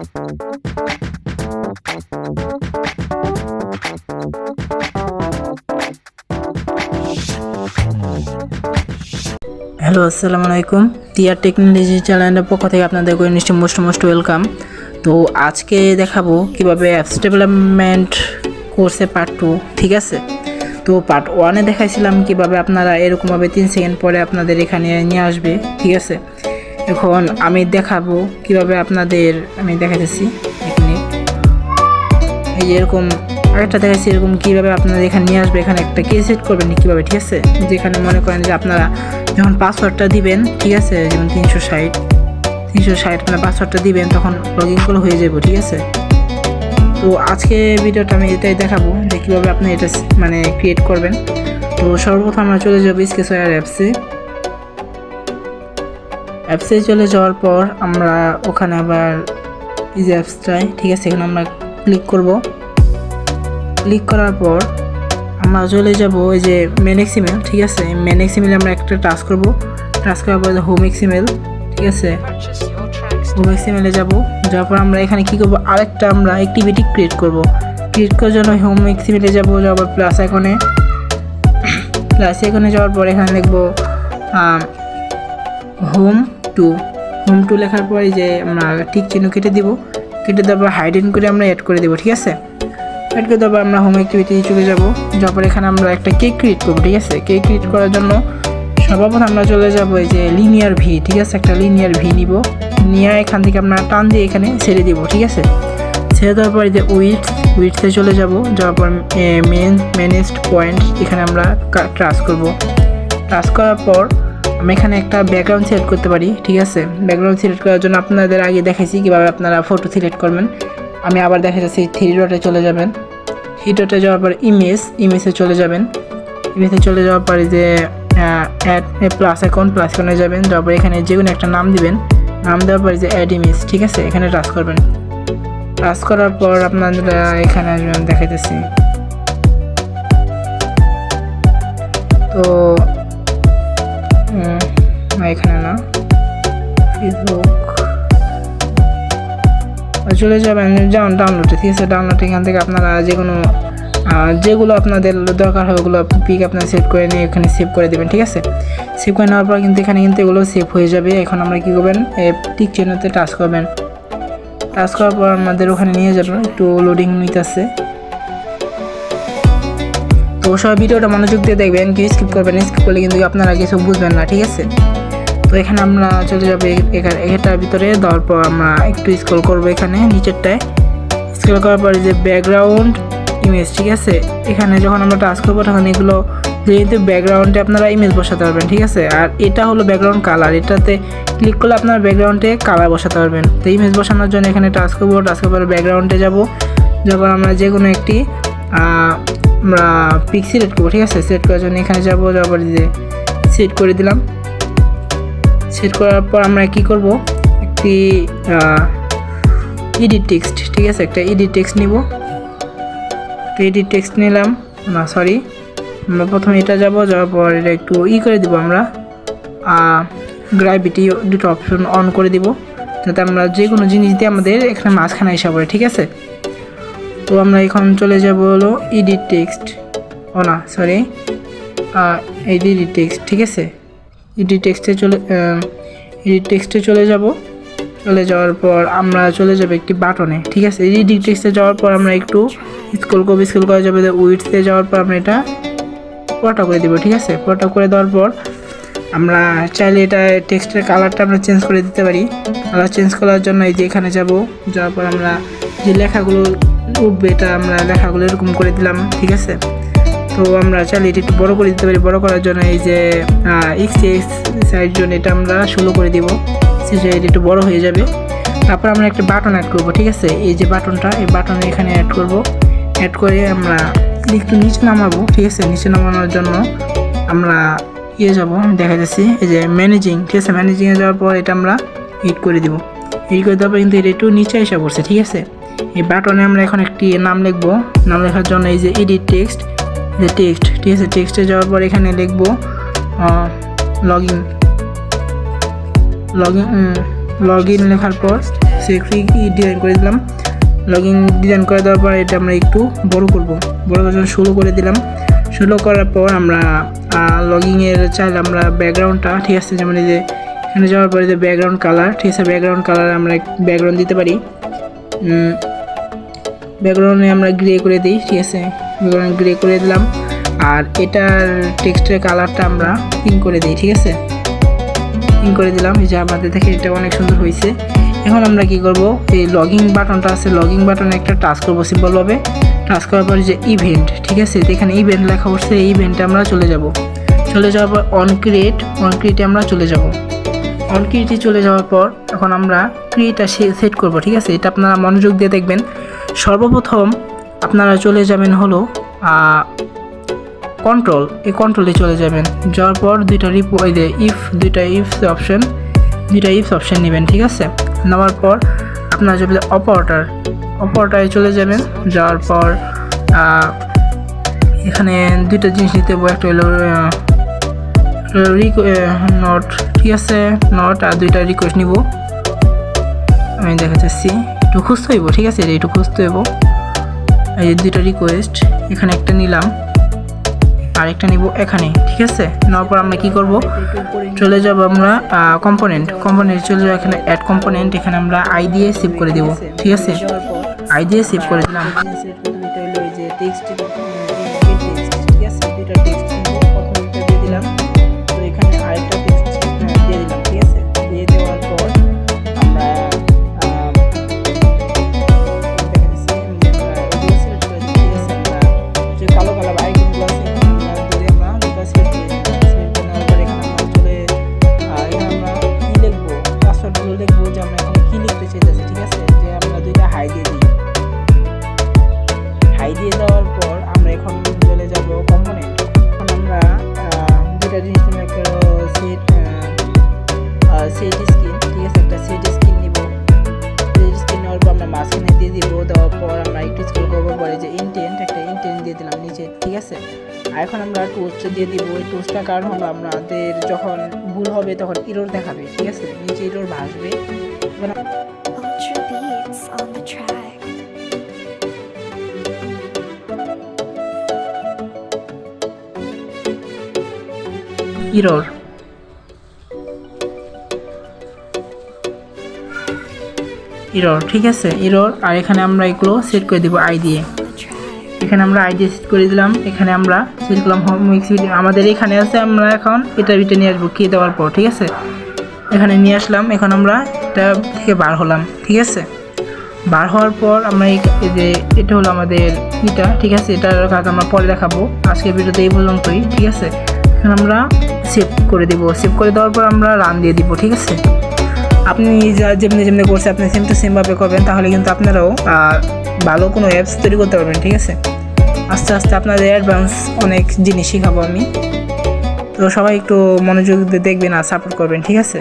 Hello, আসসালামু আলাইকুম। TR technology চ্যানেলের পক্ষ থেকে আপনাদেরকে নিশ্চয় মোস্ট ওয়েলকাম। তো আজকে দেখাবো কিভাবে অ্যাপস ডেভেলপমেন্ট কোর্সে পার্ট 2, ঠিক আছে। তো পার্ট 1-এ দেখাইছিলাম কিভাবে আপনারা এরকমভাবে 3 সেকেন্ড পরে আপনাদের এখানে নিয়ে আসবে, ঠিক আছে। এখন আমি দেখাবো কিভাবে আপনাদের, আমি দেখাইতেছি এখানে এই যে এরকম আরেকটা দেখাচ্ছি, এরকম কীভাবে আপনারা এখানে নিয়ে আসবে। এখানে একটা কে সেট করবেন কীভাবে, ঠিক আছে। যেখানে মনে করেন যে আপনারা যখন পাসওয়ার্ডটা দিবেন, ঠিক আছে, যেমন 360 আপনার পাসওয়ার্ডটা দিবেন, তখন লগ ইন করে হয়ে যাবো, ঠিক আছে। তো আজকে ভিডিওটা আমি এটাই দেখাবো যে কীভাবে আপনি এটা মানে ক্রিয়েট করবেন। তো সর্বপ্রথম আমরা চলে যাবো স্কেচওয়্যার অ্যাপসে চলে যাওয়ার পর আমরা ওখানে আবার এই যে অ্যাপসটায়, ঠিক আছে, এখানে আমরা ক্লিক করব। ক্লিক করার পর আমরা চলে যাব ওই যে মেন এক্সএমএল, ঠিক আছে। মেন এক্সএমএল আমরা একটা টাচ করব। টাচ করার পর হোম এক্সএমএল, ঠিক আছে। হোম এক্সএমএলে যাবো। যাওয়ার পর আমরা এখানে কী করবো, আরেকটা আমরা অ্যাক্টিভিটি ক্রিয়েট করব। ক্রিয়েট করার জন্য হোম এক্সএমএলে যাবো। যাওয়ার পর প্লাস আইকনে যাওয়ার পর এখানে লিখবো হোম টু লেখার পর যে আমরা ঠিক চিহ্ন কেটে দেবো। কেটে দেওয়ার পর হাইডেন করে আমরা অ্যাড করে দেবো, ঠিক আছে। অ্যাড করে দেওয়ার পর আমরা হোম অ্যাক্টিভিটি চলে যাবো। যাওয়ার পর এখানে আমরা একটা কেক ক্রিয়েট করবো, ঠিক আছে। কেক ক্রিয়েট করার জন্য সর্বপ্রথম আমরা চলে যাবো এই যে লিনিয়ার ভি, ঠিক আছে। একটা লিনিয়ার ভি নিব, নিয়ে এখান থেকে আমরা টান দিয়ে এখানে ছেড়ে দিব, ঠিক আছে। ছেড়ে দেওয়ার পর যে উইডথে চলে যাব। যাওয়ার পর মেনেস্ট পয়েন্ট এখানে আমরা টাচ করব। টাচ করার পর আমি এখানে একটা ব্যাকগ্রাউন্ড সিলেক্ট করতে পারি, ঠিক আছে। ব্যাকগ্রাউন্ড সিলেক্ট করার জন্য আপনাদের আগে দেখাইছি কীভাবে আপনারা ফটো সিলেক্ট করবেন। আমি আবার দেখাচ্ছি, 3 ডটে চলে যাবেন। 3 ডটে যাওয়ার পর ইমেজে চলে যাবেন। ইমেজে চলে যাওয়ার পরে যে অ্যাড প্লাস আইকনে যাবেন। যাওয়ার পর এখানে যে কোনো একটা নাম দিবেন। নাম দেওয়ার পরে যে অ্যাড ইমেজ, ঠিক আছে, এখানে টাচ করবেন। টাচ করার পর আপনারা এখানে আসবেন, দেখাইতেছি। তো এখানে না, ফেসবুক চলে যাবেন, যেমন ডাউনলোডে, ঠিক আছে। ডাউনলোড এখান থেকে আপনারা যেগুলো আপনাদের দরকার হয় ওগুলো পিক আপনারা সেভ করে নিয়ে এখানে সেভ করে দেবেন, ঠিক আছে। সেভ করে নেওয়ার পর কিন্তু এখানে এগুলো সেভ হয়ে যাবে। এখন আমরা কী করবেন, টিক চিহ্নতে টাচ করবেন। টাচ করার পর আমাদের ওখানে নিয়ে যাবেন, একটু লোডিং নিতেছে। তো সব ভিডিওটা মনোযোগ দিয়ে দেখবেন, কি স্কিপ করবেন। স্কিপ করলে কিন্তু আপনারা কিছু বুঝবেন না, ঠিক আছে। তো এখানে আমরা চলে যাবো এটার ভিতরে। দেওয়ার পর আমরা একটু স্ক্রল করবো এখানে নিচেরটায়। স্ক্রল করার পরে যে ব্যাকগ্রাউন্ড ইমেজ, ঠিক আছে, এখানে যখন আমরা টাচ করবো তখন এগুলো যেহেতু ব্যাকগ্রাউন্ডে আপনারা ইমেজ বসাতে পারবেন, ঠিক আছে। আর এটা হলো ব্যাকগ্রাউন্ড কালার, এটাতে ক্লিক করলে আপনারা ব্যাকগ্রাউন্ডে কালার বসাতে পারবেন। তো ইমেজ বসানোর জন্য এখানে টাচ করবো। টাচ করার পরে ব্যাকগ্রাউন্ডে যাবো। যখন আমরা যে কোনো একটি আমরা পিক সিলেক্ট করবো, ঠিক আছে। সেট করার জন্য এখানে যাবো। যাওয়ার পরে যে সেট করে দিলাম। সেট করার পর আমরা কি করব, একটি এডিট টেক্সট, ঠিক আছে, একটা এডিট টেক্সট নিব। এডিট টেক্সট নিলাম না, সরি, আমরা প্রথমে এটা যাওয়ার পর এটা একটু করে দিব। আমরা গ্র্যাভিটি দুটো অপশন অন করে দিব, যাতে আমরা যে কোনো জিনিস দিয়ে আমাদের এখানে মাঝখানে এসে পড়ে, ঠিক আছে। তো আমরা এখন চলে যাব হলো এডিট টেক্সট, এডিট টেক্সট, ঠিক আছে। এডিট টেক্সটে চলে যাব। চলে যাওয়ার পর আমরা চলে যাব একটি বাটনে, ঠিক আছে। এডিট টেক্সটে যাওয়ার পর আমরা একটু স্ক্রল করা যাবে। উইডথে যাওয়ার পর আমরা এটা পুরোটা করে দেবো, ঠিক আছে। পুরোটা করে দেওয়ার পর আমরা চাইলে এটা টেক্সটের কালারটা আমরা চেঞ্জ করে দিতে পারি। কালার চেঞ্জ করার জন্য এই যে এখানে যাওয়ার পর আমরা যে লেখাগুলো উঠবে, এটা আমরা লেখাগুলো এরকম করে দিলাম, ঠিক আছে। তো আমরা চাইলে এটা একটু বড় করে দিতে পারি। বড় করার জন্য এই যে সাইড জন্য এটা আমরা 16 করে দিব, সেটা একটু বড় হয়ে যাবে। তারপর আমরা একটা বাটন অ্যাড করব, ঠিক আছে। এই যে বাটনটা, এই বাটনে এখানে অ্যাড করব। অ্যাড করে আমরা একটু নিচে নামাবো, ঠিক আছে। নিচে নামানোর জন্য আমরা যাব, দেখা যাচ্ছে এই যে ম্যানেজিং, ঠিক আছে। ম্যানেজিংয়ে যাওয়ার পর এটা আমরা হিট করে দিব। হিট করে দেওয়ার পর কিন্তু এটা একটু নিচে এসে পড়ছে, ঠিক আছে। এই বাটনে আমরা এখন একটি নাম লিখবো। নাম লেখার জন্য এই যে এডিট টেক্সট, ঠিক আছে। টেক্সটে যাওয়ার পর এখানে লিখবো লগ ইন লেখার পর ডিজাইন করে দিলাম। লগইন ডিজাইন করে দেওয়ার পর এটা আমরা একটু বড় করব, বড় করার জন্য 16 করে দিলাম। 16 করার পর আমরা লগইনের চাইলে আমরা ব্যাকগ্রাউন্ডটা, ঠিক আছে, যেমন এই যে এখানে যাওয়ার পরে যে ব্যাকগ্রাউন্ড কালার, ঠিক আছে, ব্যাকগ্রাউন্ড কালার আমরা ব্যাকগ্রাউন্ড দিতে পারি। ব্যাকগ্রাউন্ডে আমরা গ্রে করে দিই, ঠিক আছে, ব্যাকগ্রাউন্ড গ্রে করে দিলাম। আর এটার টেক্সটের কালারটা আমরা পিঙ্ক করে দিই, ঠিক আছে, পিঙ্ক করে দিলাম। এই যে আমাদের দেখে এটা অনেক সুন্দর হয়েছে। এখন আমরা কি করব, এই লগইন বাটনটা আছে, লগইন বাটনে একটা টাচ করব সিম্পলভাবে। টাচ করার পরে যে ইভেন্ট, ঠিক আছে, এখানে ইভেন্ট লেখা হচ্ছে, এই ইভেন্টে আমরা চলে যাওয়ার পর অন ক্রিয়েটে আমরা চলে যাব। অন ক্রিয়েটে চলে যাওয়ার পর এখন আমরা ক্রিয়েটটা সেট করব, ঠিক আছে। এটা আপনারা মনোযোগ দিয়ে দেখবেন। সর্বপ্রথম আপনারা চলে যাবেন হলো কন্ট্রোল, এই কন্ট্রোলে চলে যাবেন। যাওয়ার পর দুইটা ইফ অপশন নেবেন, ঠিক আছে। নেওয়ার পর আপনারা যাবেন অপারেটরে চলে যাবেন। যাওয়ার পর এখানে দুইটা জিনিস নিতে হবে, একটা হলো নট, ঠিক আছে, নট, আর দুইটা রিকোয়েস্ট নিব। আমি দেখাচ্ছি, একটু খুঁজতে হইব, ঠিক আছে, একটু খুঁজতে হইব। এই দুইটা রিকোয়েস্ট এখানে একটা নিলাম, আরেকটা নিব এখানে, ঠিক আছে। নেওয়ার পর আমরা কি করব, চলে যাব আমরা কম্পোনেন্ট চলে যাব। এখানে অ্যাড কম্পোনেন্ট, এখানে আমরা আই দিয়ে সেভ করে দেব, ঠিক আছে, আই দিয়ে সেভ করে দিলাম। টেক্সট, ঠিক আছে, দুইটা টেক্সট প্রথমে দিয়ে দিলাম। তো এখানে আরেকটা টেক্সট দিয়ে দিলাম, ঠিক আছে। দিয়ে দেওয়ার পর আমরা কালো আইকনগুলো আছে লিখবো যে আমরা এখানে কি লিখতে চাইতেছি, ঠিক আছে। যে আমরা দুইটা হাই দিয়ে দিই। হাই দিয়ে দেওয়ার পর আমরা এখন চলে যাব কম্পোনেন্ট। এখন আমরা দুইটা জিনিস নিব, একটা সেট স্ক্রিন, ঠিক আছে, একটা সেট স্ক্রিন নিব। সেট স্ক্রিন নেওয়ার পর আমরা মাঝখানে দিয়ে দিব। দেওয়ার পর আমরা একটু স্ক্রল করবো, পরে যে একটা ইন্টেন্ট দিয়ে দিলাম নিচে, ঠিক আছে। আর এখন আমরা টুলসটা দিয়ে দিব। এই টুলসটার কারণ হলো আমাদের যখন ভুল হবে তখন এরর দেখাবে, ঠিক আছে, নিচে এরর ভাসবে। এরর, ঠিক আছে, এরর। আর এখানে আমরা এগুলো সেট করে দিব আই দিয়ে। এখানে আমরা আইডি সেট করে দিলাম। এখানে আমরা সেট করলাম হোম এক্সিবিট, আমাদের এখানে আছে। আমরা এখন এটা নিয়ে আসবো কি দেওয়ার পর, ঠিক আছে, এখানে নিয়ে আসলাম। এখন আমরা এটা থেকে বার হলাম, ঠিক আছে। বার হওয়ার পর আমরা এই যে এটা হলো আমাদের এটা, ঠিক আছে। এটার কাজ আমরা পরে দেখাবো। আজকের ভিডিওতে এই পর্যন্তই, ঠিক আছে। এখন আমরা সেভ করে দিব। সেভ করে দেওয়ার পর আমরা রান দিয়ে দিব, ঠিক আছে। আপনি যেমনি করছে আপনি সেম টু সেমভাবে করবেন, তাহলে কিন্তু আপনারাও ভালো কোনো অ্যাপস তৈরি করতে পারবেন, ঠিক আছে। আস্তে আস্তে আপনাদের অ্যাডভান্স অনেক জিনিস শেখাবো আমি। তো সবাই একটু মনোযোগ দিয়ে দেখবেন আর সাপোর্ট করবেন, ঠিক আছে।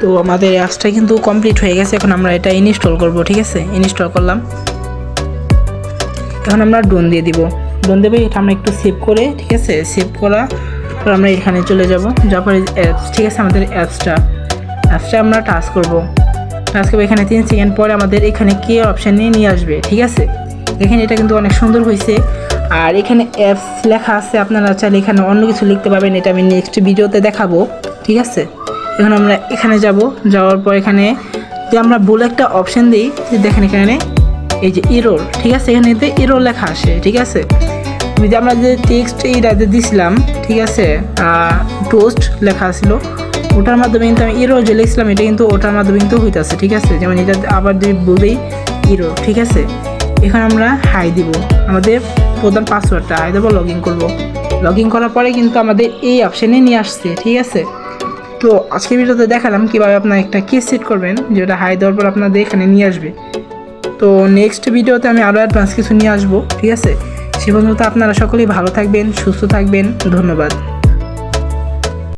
তো আমাদের অ্যাপসটা কিন্তু কমপ্লিট হয়ে গেছে। এখন আমরা এটা ইনস্টল করব, ঠিক আছে। ইনস্টল করলাম। এখন আমরা ডোন দিয়ে দিব। ডোন দেবো, এটা আমরা একটু সেভ করে, ঠিক আছে, সেভ করা পর আমরা এখানে চলে যাওয়ার পরে অ্যাপস, ঠিক আছে। আমাদের অ্যাপসটা আমরা টাচ করবো। এখানে 3 সেকেন্ড পরে আমাদের এখানে কে অপশানে নিয়ে আসবে, ঠিক আছে। দেখেন এটা কিন্তু অনেক সুন্দর হয়েছে। আর এখানে অ্যাপস লেখা আছে, আপনারা চাইলে এখানে অন্য কিছু লিখতে পারবেন, এটা আমি নেক্সট ভিডিওতে দেখাবো, ঠিক আছে। এখন আমরা এখানে যাওয়ার পর এখানে যে আমরা ভুল একটা অপশান দিই, দেখেন এখানে এই যে এরর, ঠিক আছে, এখানে এরর লেখা আসে, ঠিক আছে। যে আমরা যে টেক্সট এইটা দিয়েছিলাম, ঠিক আছে, টোস্ট লেখা ছিল, ওটার মাধ্যমে কিন্তু আমি এরর যে লিখছিলাম এটা কিন্তু ওটার মাধ্যমে কিন্তু হইতেছে, ঠিক আছে। যেমন এটা আবার যদি বলি এরর, ঠিক আছে। এখন আমরা হাই দিব, আমাদের প্রধান পাসওয়ার্ডটা হাই দেবো, লগ ইন করার পরে কিন্তু আমাদের এই অপশানে নিয়ে আসছে, ঠিক আছে। তো আজকের ভিডিওতে দেখালাম কীভাবে আপনার একটা কেস সেট করবেন, যেটা হাই দেওয়ার পর আপনাদের এখানে নিয়ে আসবে। তো নেক্সট ভিডিওতে আমি আরও অ্যাডভান্স কিছু নিয়ে আসবো, ঠিক আছে। সে পর্যন্ত আপনারা সকলেই ভালো থাকবেন, সুস্থ থাকবেন। ধন্যবাদ।